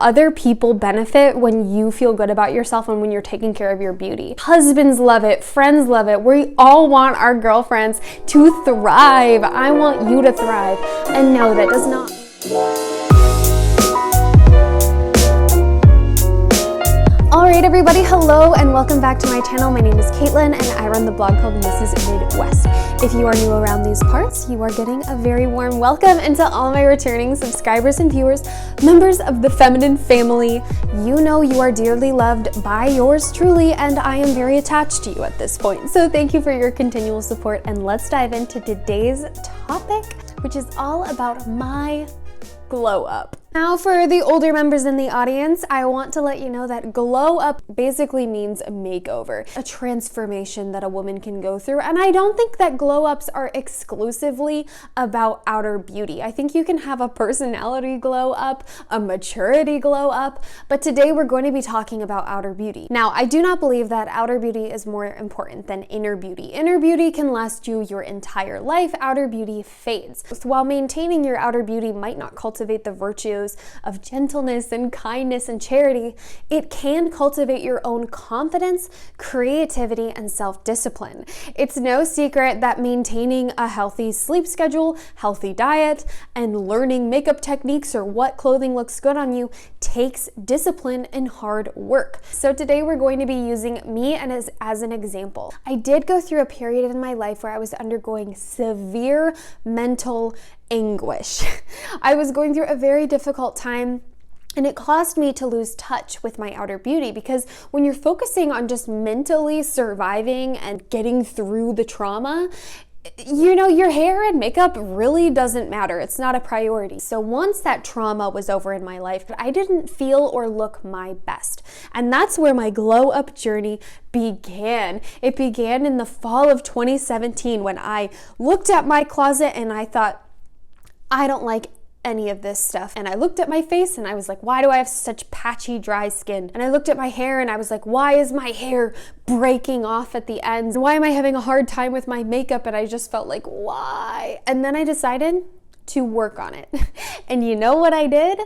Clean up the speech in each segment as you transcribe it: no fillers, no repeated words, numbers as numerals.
other people benefit when you feel good about yourself and when you're taking care of your beauty. Husbands love it, friends love it. We all want our girlfriends to thrive. I want you to thrive. And no, that does not. Alright everybody, hello and welcome back to my channel. My name is Caitlin and I run the blog called Mrs.Midwest. If you are new around these parts, you are getting a very warm welcome, and to all my returning subscribers and viewers, members of the feminine family, you know you are dearly loved by yours truly, and I am very attached to you at this point. So thank you for your continual support, and let's dive into today's topic, which is all about my glow up. Now for the older members in the audience, I want to let you know that glow up basically means a makeover, a transformation that a woman can go through. And I don't think that glow ups are exclusively about outer beauty. I think you can have a personality glow up, a maturity glow up, but today we're going to be talking about outer beauty. Now, I do not believe that outer beauty is more important than inner beauty. Inner beauty can last you your entire life. Outer beauty fades. While maintaining your outer beauty might not cultivate the virtues of gentleness and kindness and charity, it can cultivate your own confidence, creativity, and self-discipline. It's no secret that maintaining a healthy sleep schedule, healthy diet, and learning makeup techniques or what clothing looks good on you takes discipline and hard work. So today we're going to be using me and as an example. I did go through a period in my life where I was undergoing severe mental anguish. I was going through a very difficult time, and it caused me to lose touch with my outer beauty, because when you're focusing on just mentally surviving and getting through the trauma, you know, your hair and makeup really doesn't matter. It's not a priority. So once that trauma was over in my life, I didn't feel or look my best. And that's where my glow up journey began. It began in the fall of 2017 when I looked at my closet and I thought, I don't like any of this stuff. And I looked at my face and I was like, why do I have such patchy, dry skin? And I looked at my hair and I was like, why is my hair breaking off at the ends? Why am I having a hard time with my makeup? And I just felt like, why? And then I decided to work on it. And you know what I did?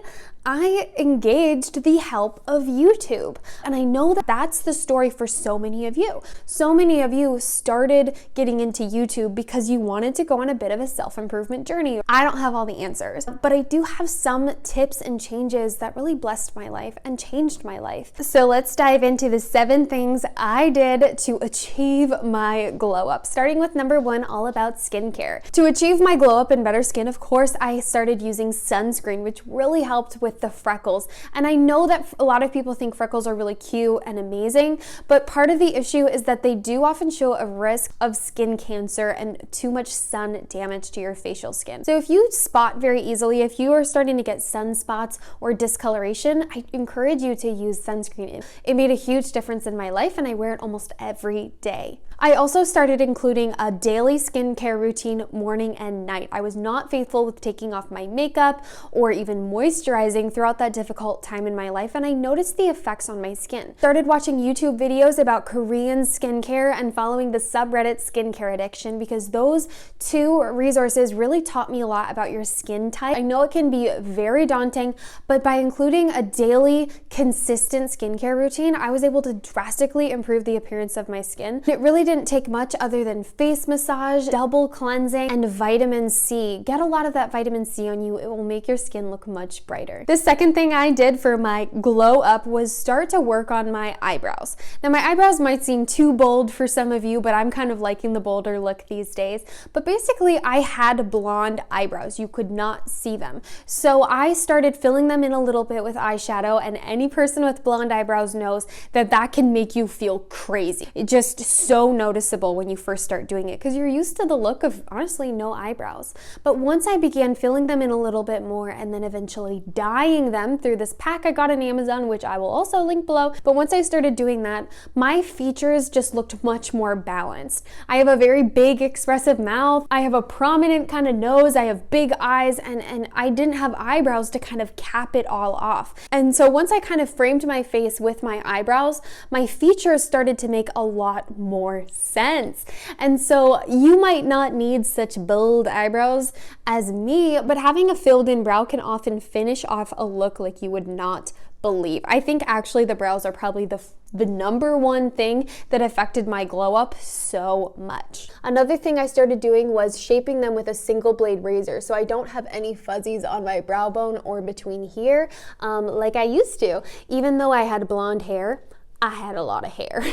I engaged the help of YouTube. And I know that that's the story for so many of you. So many of you started getting into YouTube because you wanted to go on a bit of a self-improvement journey. I don't have all the answers, but I do have some tips and changes that really blessed my life and changed my life. So let's dive into the 7 things I did to achieve my glow up. Starting with number 1, all about skincare. To achieve my glow up and better skin, of course, I started using sunscreen, which really helped with the freckles. And I know that a lot of people think freckles are really cute and amazing, but part of the issue is that they do often show a risk of skin cancer and too much sun damage to your facial skin. So if you spot very easily, if you are starting to get sunspots or discoloration, I encourage you to use sunscreen. It made a huge difference in my life and I wear it almost every day. I also started including a daily skincare routine morning and night. I was not faithful with taking off my makeup or even moisturizing throughout that difficult time in my life, and I noticed the effects on my skin. Started watching YouTube videos about Korean skincare and following the subreddit Skincare Addiction, because those 2 resources really taught me a lot about your skin type. I know it can be very daunting, but by including a daily consistent skincare routine, I was able to drastically improve the appearance of my skin. It really didn't take much other than face massage, double cleansing, and vitamin C. Get a lot of that vitamin C on you. It will make your skin look much brighter. The second thing I did for my glow up was start to work on my eyebrows. Now my eyebrows might seem too bold for some of you, but I'm kind of liking the bolder look these days. But basically I had blonde eyebrows. You could not see them. So I started filling them in a little bit with eyeshadow, and any person with blonde eyebrows knows that that can make you feel crazy. It's just so noticeable when you first start doing it because you're used to the look of honestly no eyebrows. But once I began filling them in a little bit more and then eventually dyeing them through this pack I got on Amazon, which I will also link below, but once I started doing that, my features just looked much more balanced. I have a very big expressive mouth, I have a prominent kind of nose, I have big eyes, and I didn't have eyebrows to kind of cap it all off. And so once I kind kind of framed my face with my eyebrows, my features started to make a lot more sense. And so you might not need such bold eyebrows as me, but having a filled in brow can often finish off a look like you would not believe. I think actually the brows are probably the number one thing that affected my glow up so much. Another thing I started doing was shaping them with a single blade razor, so I don't have any fuzzies on my brow bone or between here like I used to. Even though I had blonde hair, I had a lot of hair.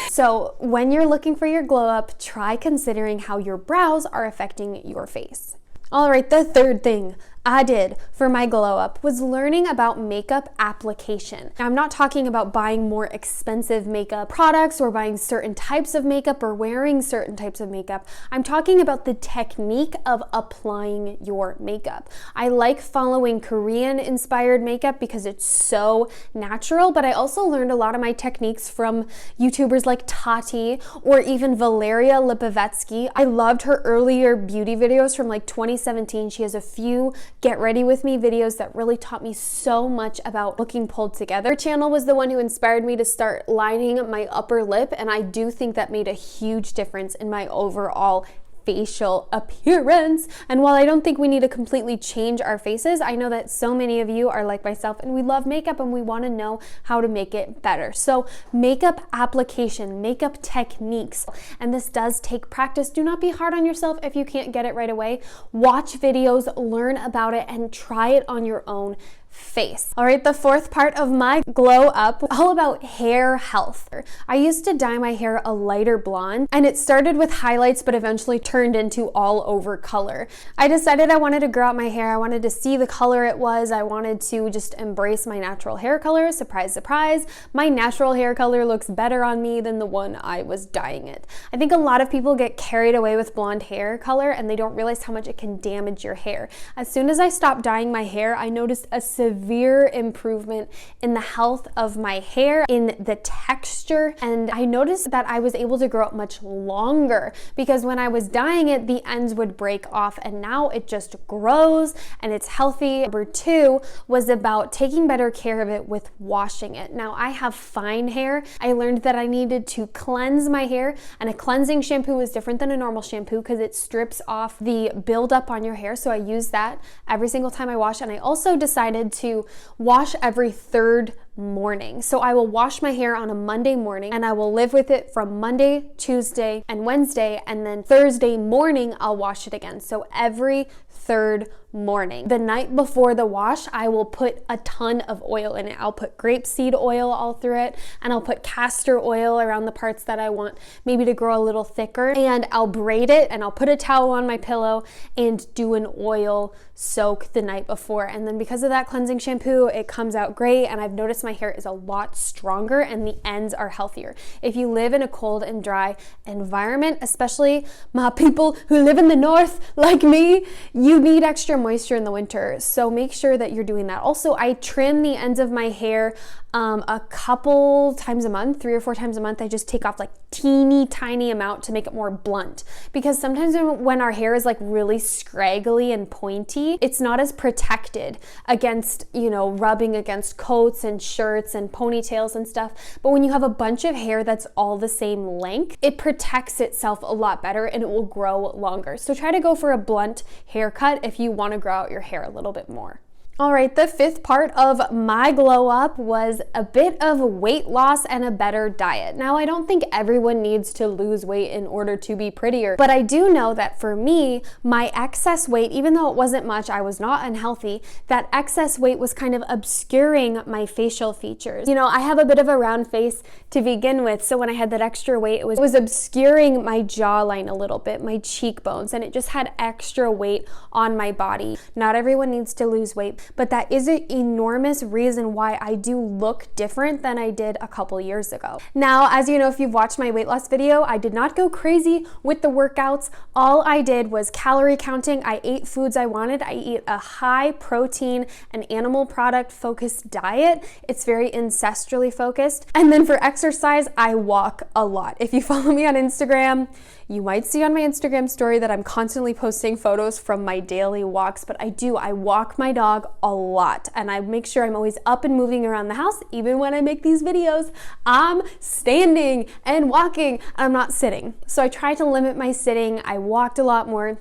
So when you're looking for your glow up, try considering how your brows are affecting your face. All right, the third thing I did for my glow up was learning about makeup application. Now, I'm not talking about buying more expensive makeup products or buying certain types of makeup or wearing certain types of makeup. I'm talking about the technique of applying your makeup. I like following Korean inspired makeup because it's so natural, but I also learned a lot of my techniques from YouTubers like Tati or even Valeria Lipovetsky. I loved her earlier beauty videos from like 2017. She has a few get ready with me videos that really taught me so much about looking pulled together. Her channel was the one who inspired me to start lining my upper lip, and I do think that made a huge difference in my overall facial appearance. And while I don't think we need to completely change our faces, I know that so many of you are like myself and we love makeup and we want to know how to make it better. So makeup application, makeup techniques, and this does take practice. Do not be hard on yourself if you can't get it right away. Watch videos, learn about it, and try it on your own face. All right, the fourth part of my glow up, all about hair health. I used to dye my hair a lighter blonde, and it started with highlights but eventually turned into all over color. I decided I wanted to grow out my hair. I wanted to see the color it was. I wanted to just embrace my natural hair color. Surprise, surprise. My natural hair color looks better on me than the one I was dyeing it. I think a lot of people get carried away with blonde hair color and they don't realize how much it can damage your hair. As soon as I stopped dyeing my hair, I noticed a severe improvement in the health of my hair, in the texture, and I noticed that I was able to grow it much longer because when I was dyeing it, the ends would break off, and now it just grows and it's healthy. Number two was about taking better care of it with washing it. Now, I have fine hair. I learned that I needed to cleanse my hair, and a cleansing shampoo is different than a normal shampoo because it strips off the buildup on your hair, so I use that every single time I wash. And I also decided to wash every third morning. So I will wash my hair on a Monday morning and I will live with it from Monday, Tuesday, and Wednesday, and then Thursday morning I'll wash it again. So every third morning. The night before the wash, I will put a ton of oil in it. I'll put grapeseed oil all through it, and I'll put castor oil around the parts that I want maybe to grow a little thicker, and I'll braid it, and I'll put a towel on my pillow and do an oil soak the night before. And then because of that cleansing shampoo, it comes out great, and I've noticed my hair is a lot stronger and the ends are healthier. If you live in a cold and dry environment, especially my people who live in the north like me, you need extra moisture in the winter, so make sure that you're doing that. Also, I trim the ends of my hair a couple times a month, 3 or 4 times a month. I just take off like teeny tiny amount to make it more blunt, because sometimes when our hair is like really scraggly and pointy, it's not as protected against, rubbing against coats and shirts and ponytails and stuff. But when you have a bunch of hair that's all the same length, it protects itself a lot better and it will grow longer. So try to go for a blunt haircut if you want to grow out your hair a little bit more. All right, the fifth part of my glow up was a bit of weight loss and a better diet. Now, I don't think everyone needs to lose weight in order to be prettier, but I do know that for me, my excess weight, even though it wasn't much, I was not unhealthy, that excess weight was kind of obscuring my facial features. I have a bit of a round face to begin with, so when I had that extra weight, it was obscuring my jawline a little bit, my cheekbones, and it just had extra weight on my body. Not everyone needs to lose weight, but that is an enormous reason why I do look different than I did a couple years ago. Now, as you know, if you've watched my weight loss video, I did not go crazy with the workouts. All I did was calorie counting. I ate foods I wanted. I eat a high protein and animal product focused diet. It's very ancestrally focused. And then for exercise, I walk a lot. If you follow me on Instagram, you might see on my Instagram story that I'm constantly posting photos from my daily walks, but I walk my dog a lot, and I make sure I'm always up and moving around the house. Even when I make these videos, I'm standing and walking, and I'm not sitting. So I try to limit my sitting. I walked a lot more.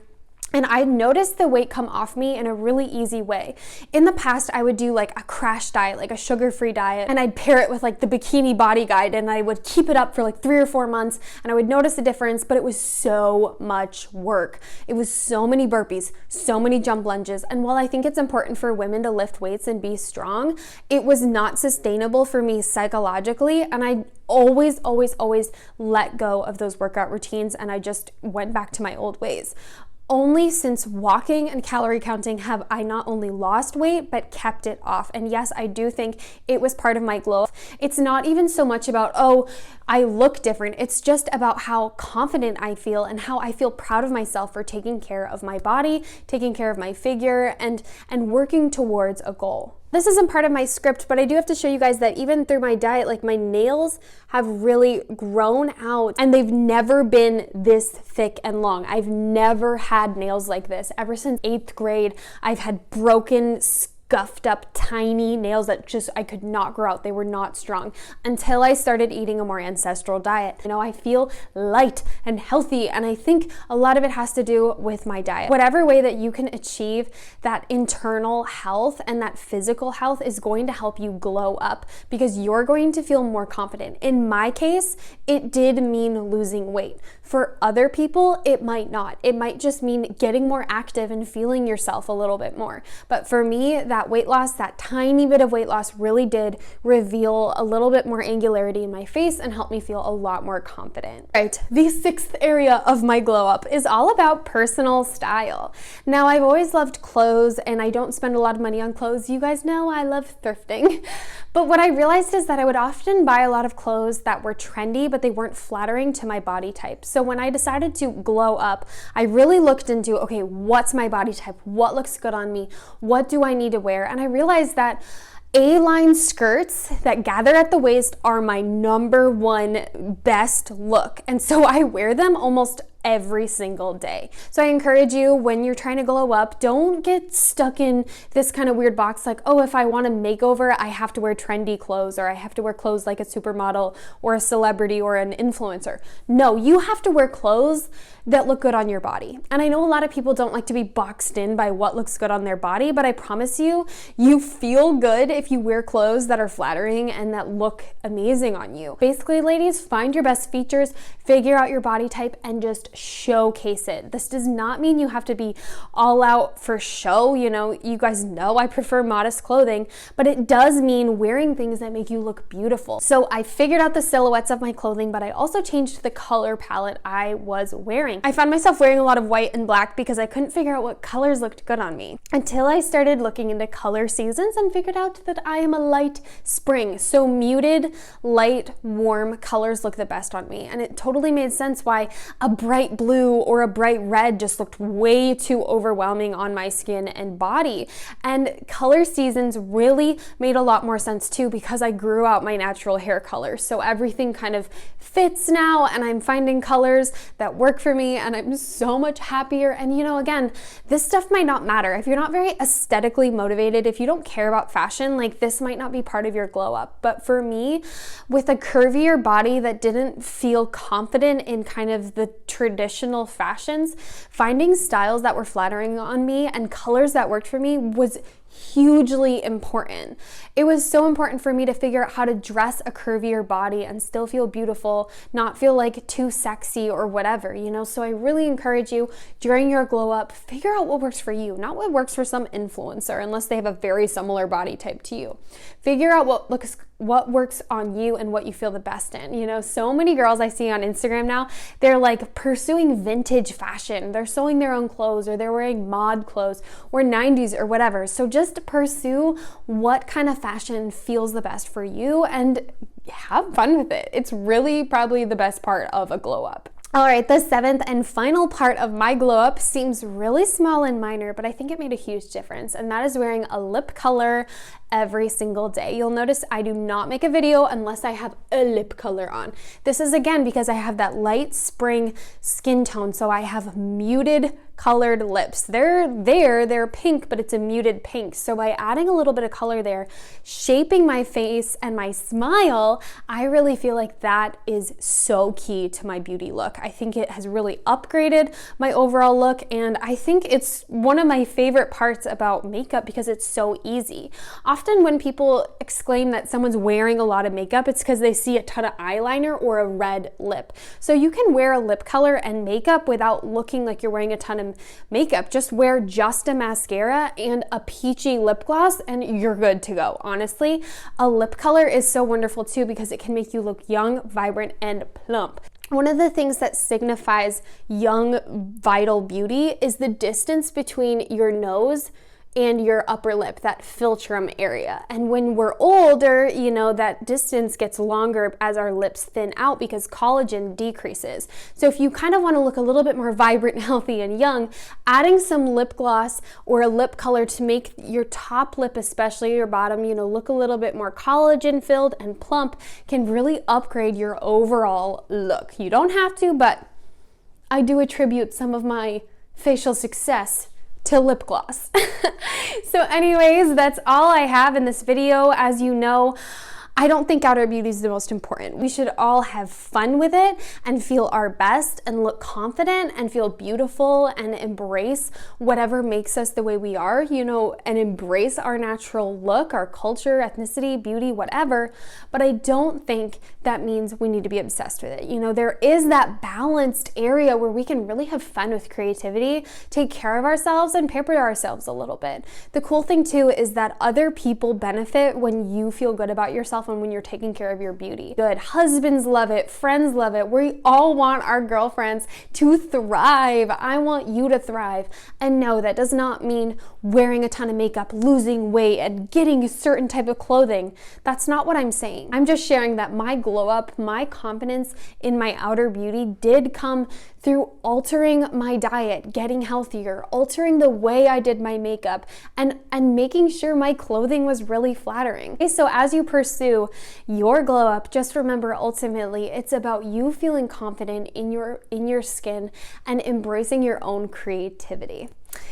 And I noticed the weight come off me in a really easy way. In the past, I would do like a crash diet, like a sugar-free diet, and I'd pair it with like the bikini body guide, and I would keep it up for like 3 or 4 months, and I would notice a difference, but it was so much work. It was so many burpees, so many jump lunges, and while I think it's important for women to lift weights and be strong, it was not sustainable for me psychologically, and I always let go of those workout routines, and I just went back to my old ways. Only since walking and calorie counting have I not only lost weight, but kept it off. And yes, I do think it was part of my glow up. It's not even so much about, oh, I look different. It's just about how confident I feel and how I feel proud of myself for taking care of my body, taking care of my figure, and working towards a goal. This isn't part of my script, but I do have to show you guys that even through my diet, like my nails have really grown out, and they've never been this thick and long. I've never had nails like this. Ever since 8th grade, I've had broken, scuffed up tiny nails that just I could not grow out. They were not strong until I started eating a more ancestral diet. You know, I feel light and healthy, and I think a lot of it has to do with my diet. Whatever way that you can achieve that internal health and that physical health is going to help you glow up, because you're going to feel more confident. In my case, it did mean losing weight. For other people, it might not. It might just mean getting more active and feeling yourself a little bit more. But for me, that weight loss, that tiny bit of weight loss really did reveal a little bit more angularity in my face and help me feel a lot more confident. All right, the 6th area of my glow up is all about personal style. Now, I've always loved clothes, and I don't spend a lot of money on clothes. You guys know I love thrifting. But what I realized is that I would often buy a lot of clothes that were trendy, but they weren't flattering to my body type. So when I decided to glow up, I really looked into, okay, what's my body type? What looks good on me? What do I need to wear? And I realized that A-line skirts that gather at the waist are my #1 best look. And so I wear them almost every single day. So I encourage you, when you're trying to glow up, don't get stuck in this kind of weird box like, oh, if I want a makeover, I have to wear trendy clothes, or I have to wear clothes like a supermodel or a celebrity or an influencer. No, you have to wear clothes that look good on your body. And I know a lot of people don't like to be boxed in by what looks good on their body, but I promise you, you feel good if you wear clothes that are flattering and that look amazing on you. Basically, ladies, find your best features, figure out your body type, and just showcase it. This does not mean you have to be all out for show. You know, you guys know I prefer modest clothing, but it does mean wearing things that make you look beautiful. So I figured out the silhouettes of my clothing, but I also changed the color palette I was wearing. I found myself wearing a lot of white and black because I couldn't figure out what colors looked good on me until I started looking into color seasons and figured out that I am a light spring. So muted, light, warm colors look the best on me. And it totally made sense why a bright blue or a bright red just looked way too overwhelming on my skin and body. And color seasons really made a lot more sense too, because I grew out my natural hair color. So everything kind of fits now, and I'm finding colors that work for me, and I'm so much happier. And you know, again, this stuff might not matter. If you're not very aesthetically motivated, if you don't care about fashion, like this might not be part of your glow up. But for me, with a curvier body that didn't feel confident in kind of the traditional fashions, finding styles that were flattering on me and colors that worked for me was hugely important. It was so important for me to figure out how to dress a curvier body and still feel beautiful, not feel like too sexy or whatever, you know? So I really encourage you, during your glow up, figure out what works for you, not what works for some influencer, unless they have a very similar body type to you. Figure out what works on you and what you feel the best in. You know, so many girls I see on Instagram now, they're like pursuing vintage fashion. They're sewing their own clothes, or they're wearing mod clothes or 90s or whatever. So just pursue what kind of fashion feels the best for you and have fun with it. It's really probably the best part of a glow up. All right, the 7th and final part of my glow up seems really small and minor, but I think it made a huge difference, and that is wearing a lip color every single day. You'll notice I do not make a video unless I have a lip color on. This is again because I have that light spring skin tone, so I have muted colored lips. They're pink, but it's a muted pink. So by adding a little bit of color there, shaping my face and my smile, I really feel like that is so key to my beauty look. I think it has really upgraded my overall look, and I think it's one of my favorite parts about makeup because it's so easy. Often when people exclaim that someone's wearing a lot of makeup, it's because they see a ton of eyeliner or a red lip. So you can wear a lip color and makeup without looking like you're wearing a ton of makeup. Just wear just a mascara and a peachy lip gloss and you're good to go. Honestly, a lip color is so wonderful too because it can make you look young, vibrant, and plump. One of the things that signifies young, vital beauty is the distance between your nose and your upper lip, that philtrum area. And when we're older, you know, that distance gets longer as our lips thin out because collagen decreases. So if you kind of want to look a little bit more vibrant, healthy, and young, adding some lip gloss or a lip color to make your top lip, especially your bottom, you know, look a little bit more collagen filled and plump can really upgrade your overall look. You don't have to, but I do attribute some of my facial success to lip gloss. So anyways, that's all I have in this video. As you know, I don't think outer beauty is the most important. We should all have fun with it and feel our best and look confident and feel beautiful and embrace whatever makes us the way we are, you know, and embrace our natural look, our culture, ethnicity, beauty, whatever. But I don't think that means we need to be obsessed with it. You know, there is that balanced area where we can really have fun with creativity, take care of ourselves, and pamper ourselves a little bit. The cool thing too is that other people benefit when you feel good about yourself and when you're taking care of your beauty. Good. Husbands love it. Friends love it. We all want our girlfriends to thrive. I want you to thrive. And no, that does not mean wearing a ton of makeup, losing weight, and getting a certain type of clothing. That's not what I'm saying. I'm just sharing that my glow up, my confidence in my outer beauty did come through altering my diet, getting healthier, altering the way I did my makeup, and making sure my clothing was really flattering. Okay, so as you pursue your glow up, just remember ultimately it's about you feeling confident in your skin and embracing your own creativity.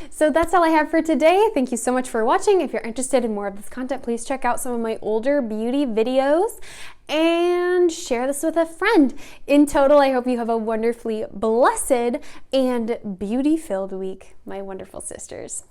So that's all I have for today. Thank you so much for watching. If you're interested in more of this content, please check out some of my older beauty videos and share this with a friend. In total, I hope you have a wonderfully blessed and beauty-filled week, my wonderful sisters.